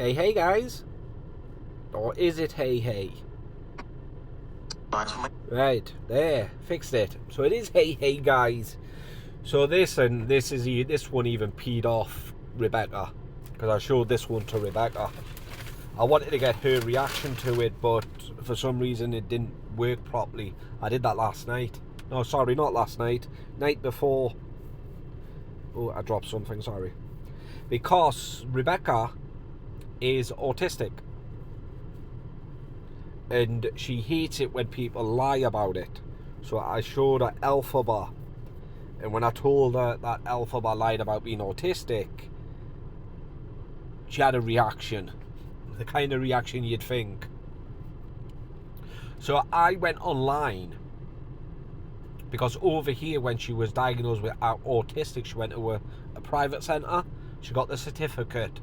Hey, hey, guys. Or is it hey, hey? Right, there. Fixed it. So it is hey, hey, guys. So this one even peed off Rebecca. Because I showed this one to Rebecca. I wanted to get her reaction to it, but for some reason it didn't work properly. I did that last night. No, sorry, not last night. Night before. Oh, I dropped something, sorry. Because Rebecca is autistic. And she hates it when people lie about it. So I showed her elphaba. And when I told her that elphaba lied about being autistic, she had a reaction. The kind of reaction you'd think. So I went online, because over here when she was diagnosed with autistic, she went to a private centre. She got the certificate,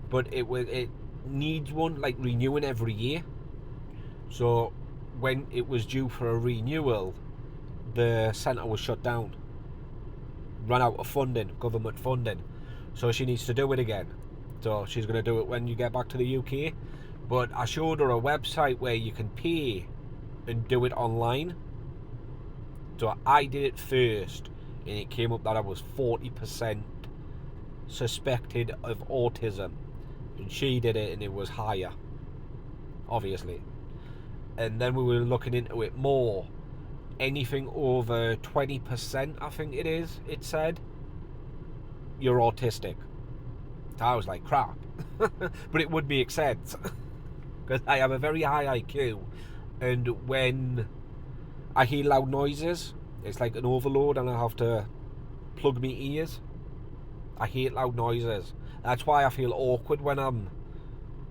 but it needs one like renewing every year. So when it was due for a renewal, the centre was shut down, run out of funding, government funding, so she needs to do it again. So she's going to do it when you get back to the UK. But I showed her a website where you can pay and do it online. So I did it first, and it came up that I was 40% suspected of autism, and she did it and it was higher, obviously. And then we were looking into it more. Anything over 20%, I think it said, you're autistic. I was like, crap. But it would make sense. Because I have a very high IQ. And when I hear loud noises, it's like an overload and I have to plug my ears. I hate loud noises. That's why I feel awkward when I'm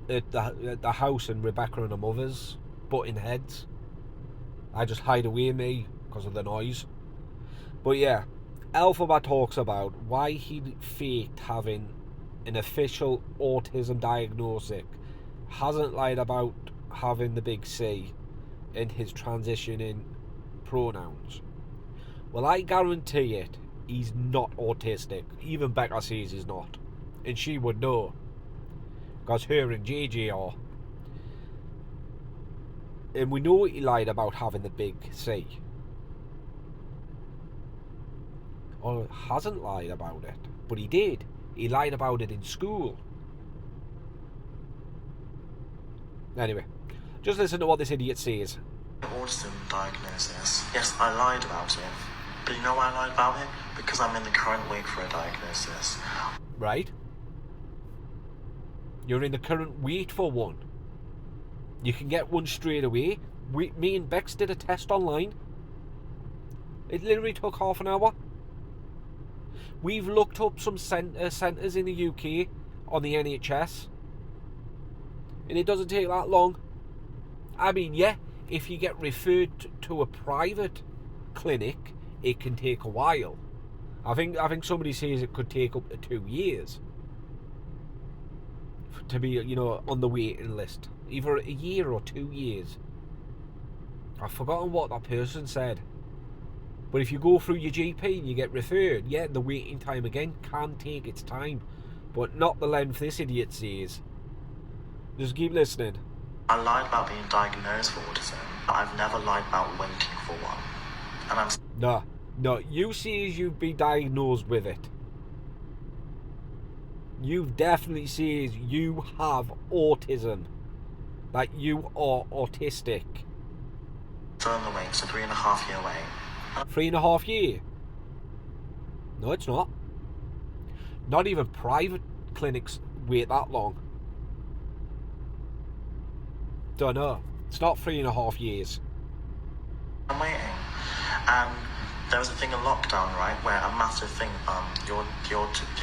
at the house and Rebecca and her mother's butting heads. I just hide away me because of the noise. But yeah, elphaba talks about why he faked having an official autism diagnosis, hasn't lied about having the big C, and his transitioning pronouns. Well, I guarantee it, he's not autistic. Even Becca says he's not, and she would know, because her and JJ are. And we know he lied about having the big C. Or hasn't lied about it, but he did. He lied about it in school. Anyway, just listen to what this idiot says. Autism diagnosis. Yes, I lied about it. But you know why I lied about it? Because I'm in the current wait for a diagnosis. Right? You're in the current wait for one. You can get one straight away. Me and Bex did a test online. It literally took half an hour. We've looked up some centres in the UK on the NHS, and it doesn't take that long. I mean, yeah, if you get referred to a private clinic, it can take a while. I think somebody says it could take up to 2 years to be, on the waiting list. Either a year or 2 years. I've forgotten what that person said. But if you go through your GP and you get referred, yeah, the waiting time again can take its time. But not the length this idiot says. Just keep listening. I lied about being diagnosed for autism, but I've never lied about waiting for one. And I'm... No, you say you've been diagnosed with it. You've definitely says you have autism. Like you are autistic. Still on the wait, so 3.5 year wait. 3.5 years? No, it's not. Not even private clinics wait that long. Don't know. It's not 3.5 years. I'm waiting. And there was a thing in lockdown, right, where a massive thing, the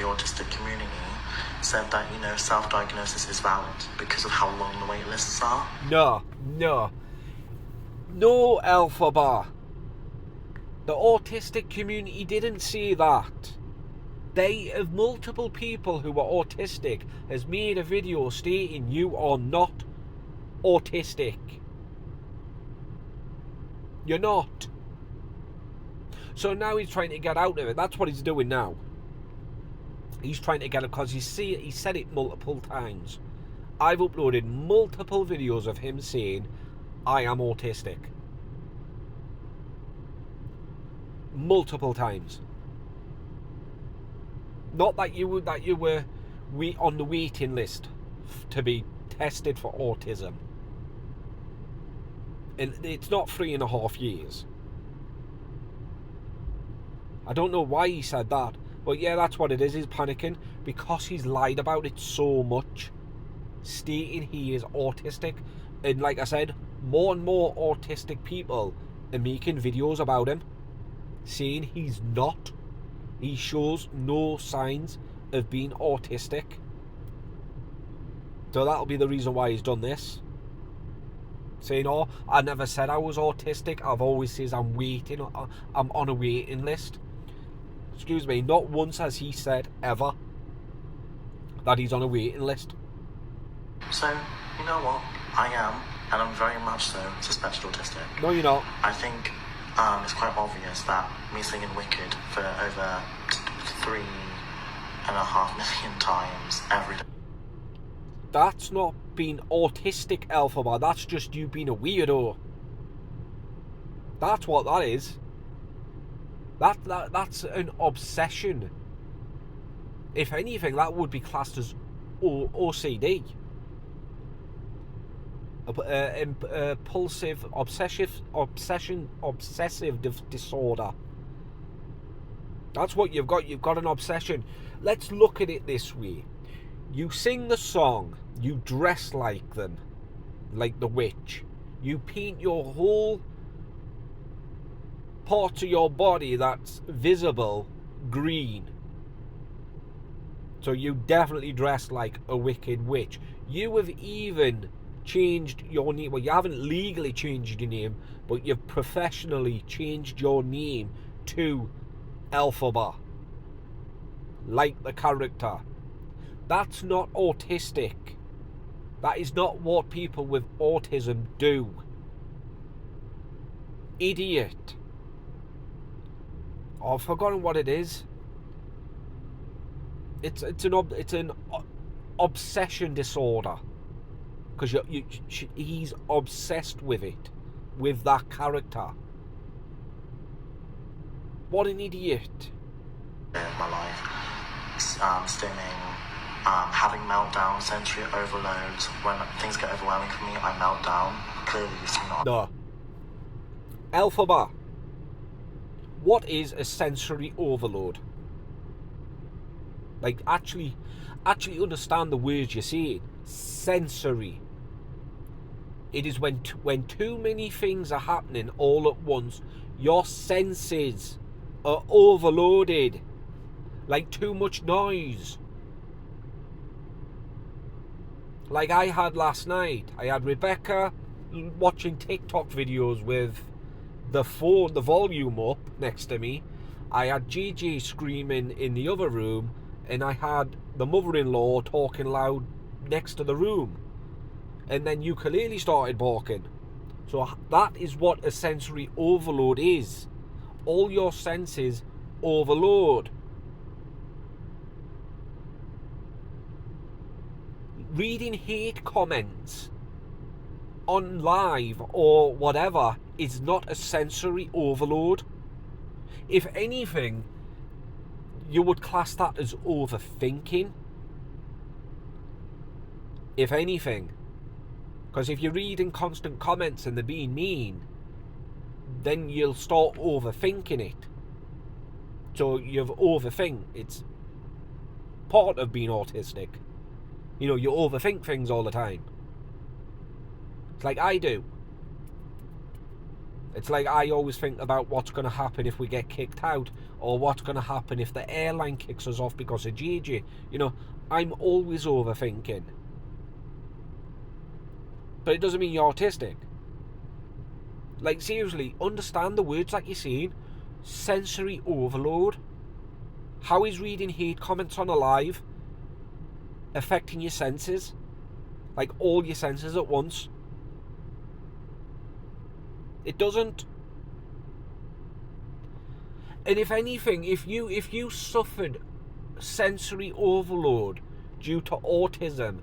autistic community said that, self-diagnosis is valid because of how long the wait lists are. No, elphaba. The autistic community didn't say that. They have multiple people who are autistic has made a video stating you are not autistic. You're not. So now he's trying to get out of it. That's what he's doing now. He's trying to get it because he said it multiple times. I've uploaded multiple videos of him saying, I am autistic. Multiple times. Not that you were on the waiting list to be tested for autism. And it's not 3.5 years. I don't know why he said that, but yeah, that's what it is. He's panicking because he's lied about it so much, stating he is autistic. And like I said, more and more autistic people are making videos about him, saying he's not. He shows no signs of being autistic. So that'll be the reason why he's done this. Saying, oh, I never said I was autistic. I've always said I'm on a waiting list. Excuse me, not once has he said ever that he's on a waiting list. So, you know what? I am, and I'm very much so, suspected autistic. No, you're not. I think it's quite obvious that me singing Wicked for over 3.5 million times every day. That's not being autistic, elphaba. That's just you being a weirdo. That's what that is. That's an obsession. If anything, that would be classed as OCD. Impulsive obsessive disorder. That's what you've got. You've got an obsession. Let's look at it this way. You sing the song, you dress like them, like the witch. You paint your whole part of your body that's visible green. So you definitely dress like a wicked witch. You have even changed your name. Well, you haven't legally changed your name, but you've professionally changed your name to elphaba, like the character. That's not autistic. That is not what people with autism do. Idiot. Oh, I've forgotten what it is. It's an obsession disorder, because he's obsessed with it, with that character. What an idiot. In my life, stimming, having meltdowns, sensory overloads. When things get overwhelming for me, I melt down. Clearly, you see not. No. Elphaba. What is a sensory overload? Like, actually understand the words you're saying. Sensory. It is when too many things are happening all at once. Your senses are overloaded. Like too much noise. Like I had last night. I had Rebecca watching TikTok videos with the volume up next to me. I had Gigi screaming in the other room, and I had the mother-in-law talking loud next to the room. And then ukulele started barking. So that is what a sensory overload is. All your senses overload. Reading hate comments on live or whatever is not a sensory overload. If anything, you would class that as overthinking. If anything. Because if you're reading constant comments and they're being mean, then you'll start overthinking it. So you've overthink. It's part of being autistic. You know, you overthink things all the time. It's like I do. It's like I always think about what's going to happen if we get kicked out, or what's going to happen if the airline kicks us off because of Gigi. You know, I'm always overthinking. But it doesn't mean you're autistic. Like, seriously, understand the words that you're saying. Sensory overload. How is reading hate comments on a live affecting your senses? Like, all your senses at once? It doesn't. And if anything, if you suffered sensory overload due to autism,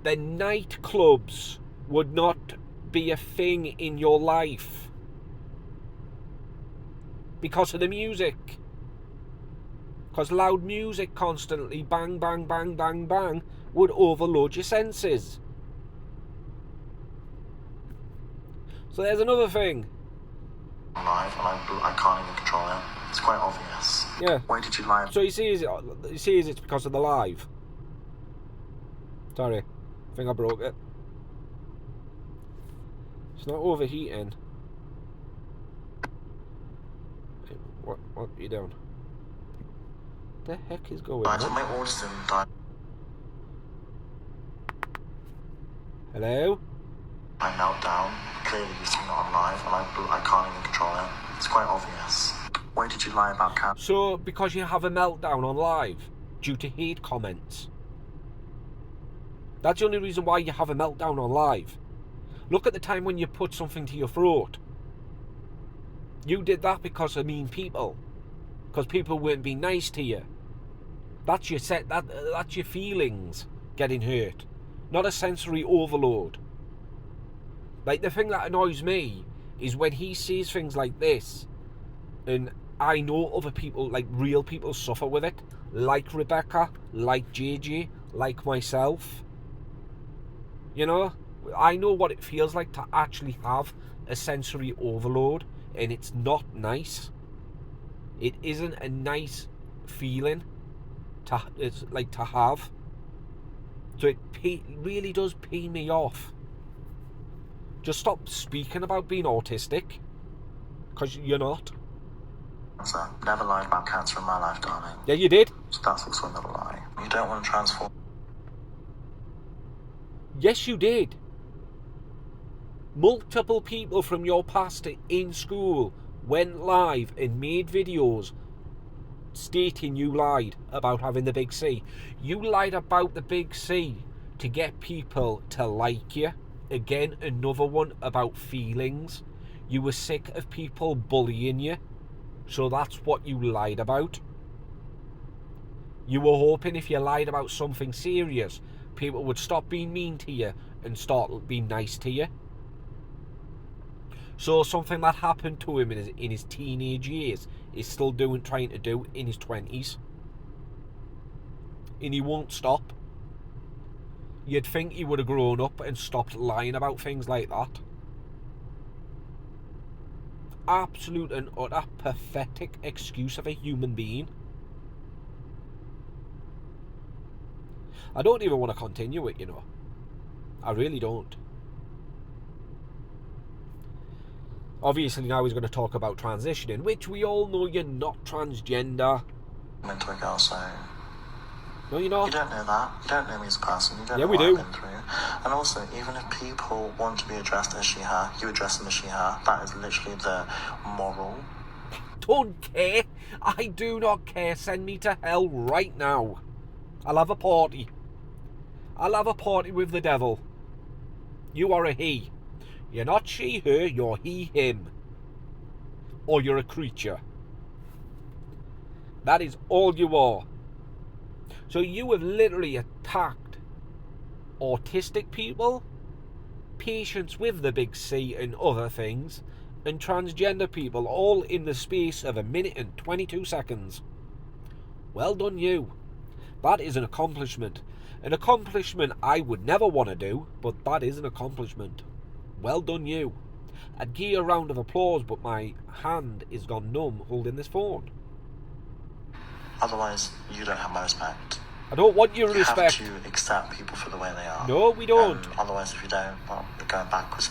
then nightclubs would not be a thing in your life because of the music. Because loud music constantly, bang, bang, bang, bang, bang, would overload your senses. So there's another thing. Live, and I can't even control it. It's quite obvious. Yeah. Why did you lie? So he sees it's because of the live. Sorry, I think I broke it. It's not overheating. What are you doing? The heck is going I took on? my autism died. Hello? I meltdown. Clearly you've seen it on live, and I can't even control it. It's quite obvious. Why did you lie about cat? So, because you have a meltdown on live due to hate comments. That's the only reason why you have a meltdown on live. Look at the time when you put something to your throat. You did that because of mean people. Because people weren't being nice to you. That's your feelings getting hurt. Not a sensory overload. Like, the thing that annoys me is when he sees things like this, and I know other people, like real people, suffer with it, like Rebecca, like JJ, like myself. You know, I know what it feels like to actually have a sensory overload, and it's not nice. It isn't a nice feeling to have. So it really does pee me off. Just stop speaking about being autistic, because you're not. So, never lied about cancer in my life, darling. Yeah, you did. So that's also another lie. You don't want to transform. Yes, you did. Multiple people from your past in school went live and made videos stating you lied about having the big C. You lied about the big C to get people to like you. Again, another one about feelings. You were sick of people bullying you, so that's what you lied about. You were hoping if you lied about something serious, people would stop being mean to you and start being nice to you. So something that happened to him in his teenage years is still trying to do in his 20s. And he won't stop. You'd think he would have grown up and stopped lying about things like that. Absolute and utter pathetic excuse of a human being. I don't even want to continue it, you know. I really don't. Obviously now he's going to talk about transitioning, which we all know you're not transgender. Into a girl, so No, you're not. you don't know that. You don't know me as a person. You don't Yeah, know we what do. I've been through. And also, even if people want to be addressed as she/her, you address them as she/her. That is literally the moral. Don't care. I do not care. Send me to hell right now. I'll have a party. I'll have a party with the devil. You are a he. You're not she, her, you're he, him. Or you're a creature. That is all you are. So you have literally attacked autistic people, patients with the big C and other things, and transgender people, all in the space of 1 minute and 22 seconds. Well done you. That is an accomplishment. An accomplishment I would never want to do, but that is an accomplishment. Well done you. I'd give you a round of applause, but my hand is gone numb holding this phone. Otherwise, you don't have my respect. I don't want your respect. You have to accept people for the way they are. No, we don't. Otherwise, if you don't, well, you're going backwards.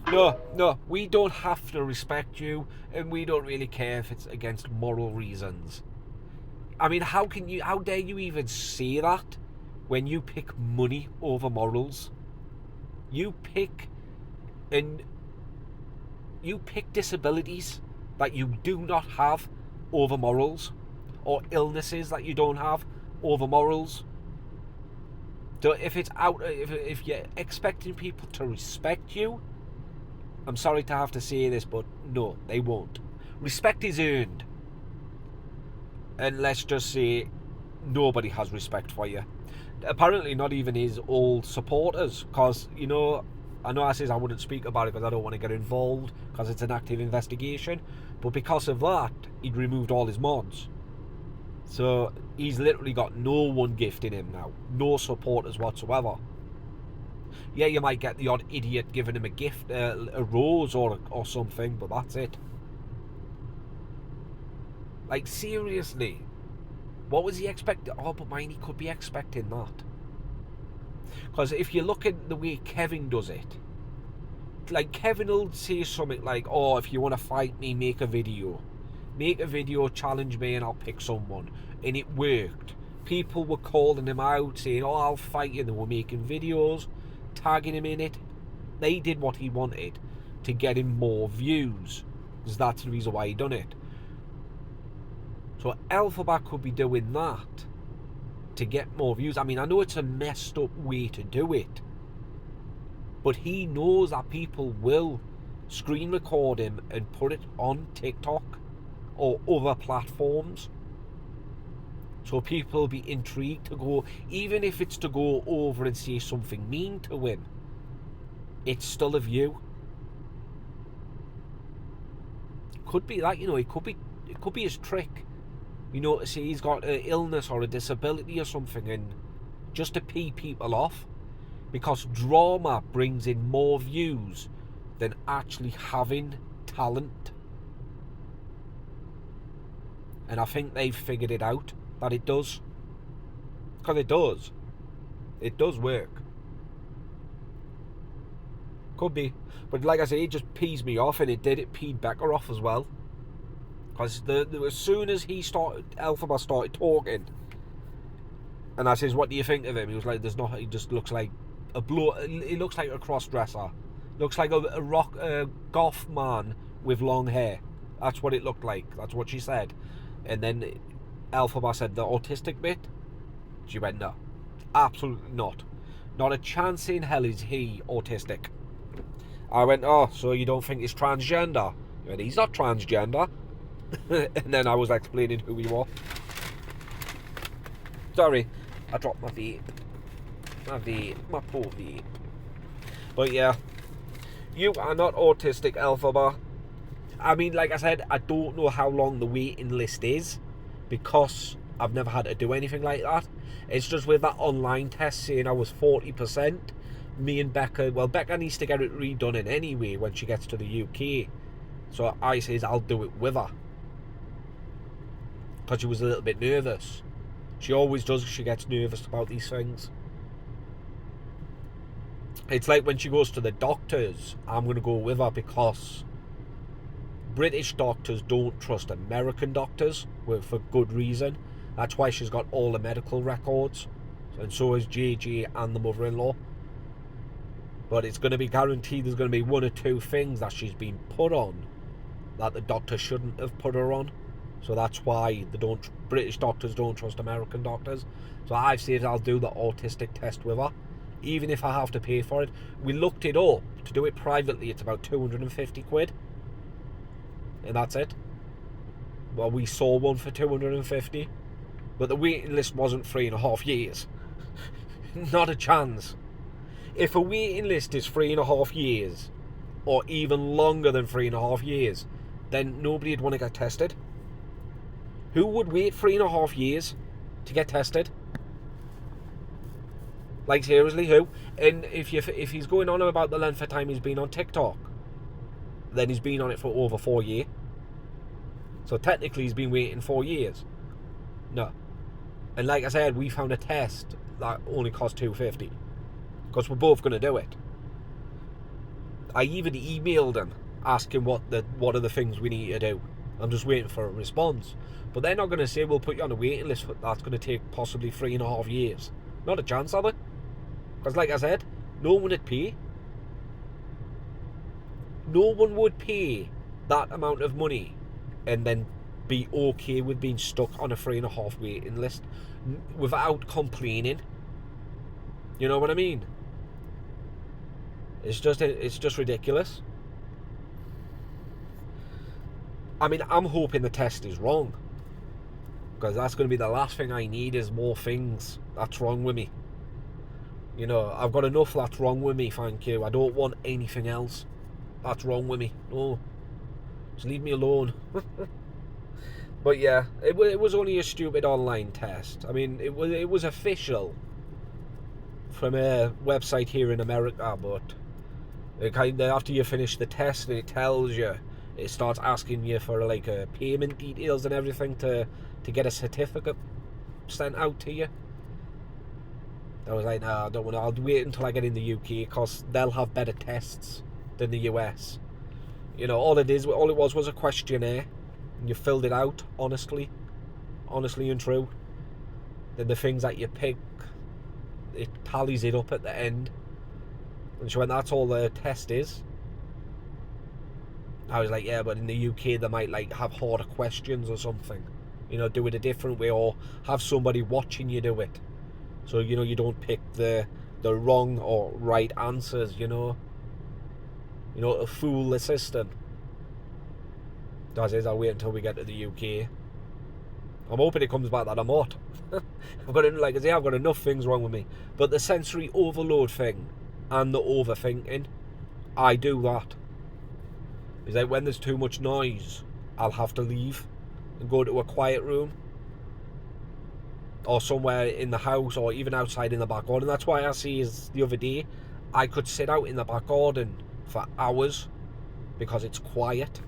No, we don't have to respect you, and we don't really care if it's against moral reasons. I mean, how dare you even say that when you pick money over morals? You pick disabilities that you do not have over morals, or illnesses that you don't have over morals. So if you're expecting people to respect you, I'm sorry to have to say this, but no, they won't. Respect is earned. And let's just say, nobody has respect for you. Apparently not even his old supporters, because, you know, I know I says I wouldn't speak about it because I don't want to get involved, because it's an active investigation, but because of that, he'd removed all his mods. So he's literally got no one gifting him now, no supporters whatsoever. Yeah, you might get the odd idiot giving him a gift, a rose or something, but that's it. Like, seriously, what was he expecting? Oh, but mine, he could be expecting that. Because if you look at the way Kevin does it, like, Kevin will say something like, oh, if you want to fight me, make a video, challenge me, and I'll pick someone. And it worked. People were calling him out, saying, oh, I'll fight you. And they were making videos, tagging him in it. They did what he wanted to get him more views, because that's the reason why he done it. So elphaba could be doing that to get more views. I mean, I know it's a messed up way to do it, but he knows that people will screen record him and put it on TikTok or other platforms. So people will be intrigued to go, even if it's to go over and say something mean to him, it's still a view. Could be that, you know, it could be his trick. You know, to say he's got an illness or a disability or something, and just to pee people off, because drama brings in more views than actually having talent. And I think they've figured it out, that it does. Because it does. It does work. Could be. But like I say, it just pees me off, and it peed Becca off as well. Because as soon as elphaba started talking, and I says, what do you think of him? He was like, there's not, he just looks like he looks like a cross-dresser. Looks like a goth man with long hair. That's what it looked like. That's what she said. And then elphaba said, the autistic bit? She went, no. Absolutely not. Not a chance in hell is he autistic. I went, oh, so you don't think he's transgender? He went, he's not transgender. And then I was explaining who he was. Sorry, I dropped my vape. My poor vape. But yeah, you are not autistic, elphaba. I mean, like I said, I don't know how long the waiting list is, because I've never had to do anything like that. It's just with that online test saying I was 40%. Me and Becca, well, Becca needs to get it redone in anyway when she gets to the UK. So I says I'll do it with her, because she was a little bit nervous. She always does. She gets nervous about these things. It's like when she goes to the doctors, I'm going to go with her, because British doctors don't trust American doctors, for good reason. That's why she's got all the medical records, and so is JJ and the mother-in-law. But it's going to be guaranteed there's going to be one or two things that she's been put on that the doctor shouldn't have put her on. So that's why British doctors don't trust American doctors. So I've said I'll do the autistic test with her, even if I have to pay for it. We looked it up. To do it privately, it's about 250 quid. And that's it. Well, we saw one for 250. But the waiting list wasn't 3.5 years. Not a chance. If a waiting list is 3.5 years, or even longer than 3.5 years, then nobody'd want to get tested. Who would wait 3.5 years to get tested? Like, seriously, who? And if he's going on about the length of time he's been on TikTok, then he's been on it for over 4 years. So technically he's been waiting 4 years. No. And like I said, we found a test that only cost $250, because we're both going to do it. I even emailed him asking what are the things we need to do. I'm just waiting for a response. But they're not going to say, we'll put you on a waiting list that's going to take possibly 3.5 years. Not a chance of it. Because like I said, no one would pay. No one would pay that amount of money and then be okay with being stuck on a 3.5 waiting list without complaining. You know what I mean? It's just ridiculous. I mean, I'm hoping the test is wrong, Because that's going to be the last thing I need is more things that's wrong with me. You know, I've got enough that's wrong with me, thank you. I don't want anything else that's wrong with me. No. Just leave me alone. But yeah, it was only a stupid online test. I mean, it was official from a website here in America, but it kind of, after you finish the test and it tells you, it starts asking you for like payment details and everything to get a certificate sent out to you. I was like, nah, I don't want to. I'll wait until I get in the UK because they'll have better tests than the US. You know, all it was a questionnaire, and you filled it out honestly and true. Then the things that you pick, it tallies it up at the end. And she went, that's all the test is. I was like, yeah, but in the UK they might like have harder questions or something. You know, do it a different way, or have somebody watching you do it. So, you know, you don't pick the wrong or right answers, you know. You know, to fool the system. That is, I'll wait until we get to the UK. I'm hoping it comes back that I'm not. I've got enough things wrong with me. But the sensory overload thing and the overthinking, I do that. Is like when there's too much noise, I'll have to leave and go to a quiet room. Or somewhere in the house, or even outside in the back garden. That's why I see is the other day, I could sit out in the back garden for hours because it's quiet.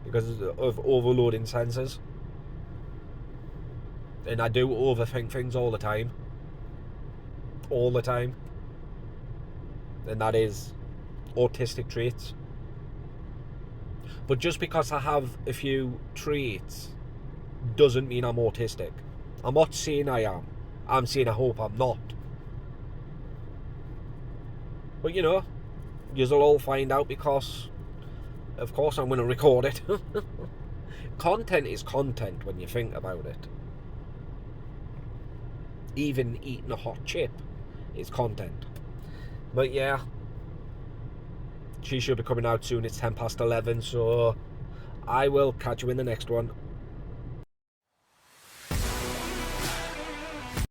Because of overloading sensors. And I do overthink things all the time. All the time. And that is autistic traits. But just because I have a few traits doesn't mean I'm autistic. I'm not saying I am. I'm saying I hope I'm not. But you know, you'll all find out because, of course, I'm going to record it. Content is content when you think about it. Even eating a hot chip is content. But yeah, she should be coming out soon. It's 11:10, so I will catch you in the next one.